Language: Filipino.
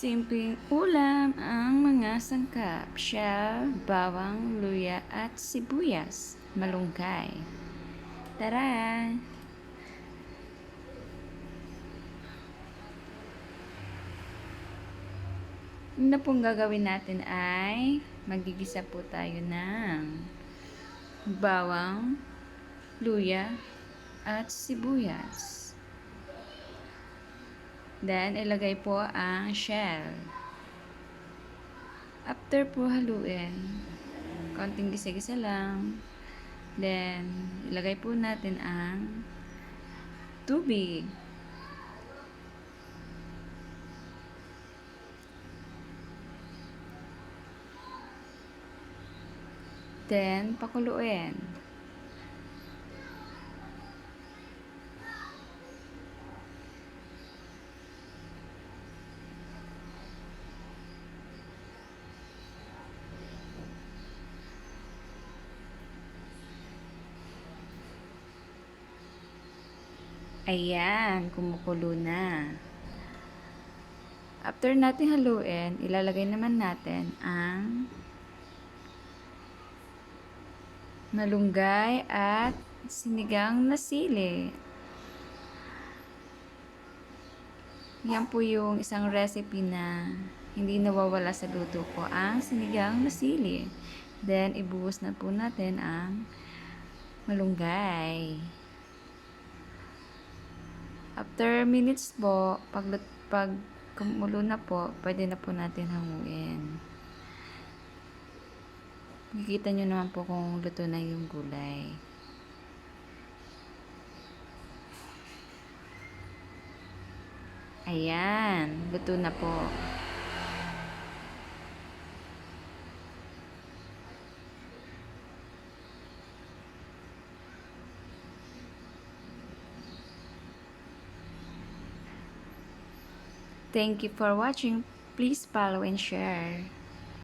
Simpleng ulam ang mga sangkap, shell, bawang, luya at sibuyas, malunggay. Tara! Una pong gagawin natin ay magigisa po tayo ng bawang, luya at sibuyas. Then, ilagay po ang shell. After po haluin, konting gisa-gisa lang. Then, ilagay po natin ang tubig. Then, pakuluin. Ayan, kumukulo na. After natin haluin, ilalagay naman natin ang malunggay at sinigang na sili. Yan po yung isang recipe na hindi nawawala sa luto ko, ang sinigang na sili. Then, ibuhos na po natin ang malunggay. After minutes po, pag kumulo na po, pwede na po natin hanguin. Makikita nyo naman po kung luto na yung gulay. Ayan, luto na po. Thank you for watching. Please follow and share.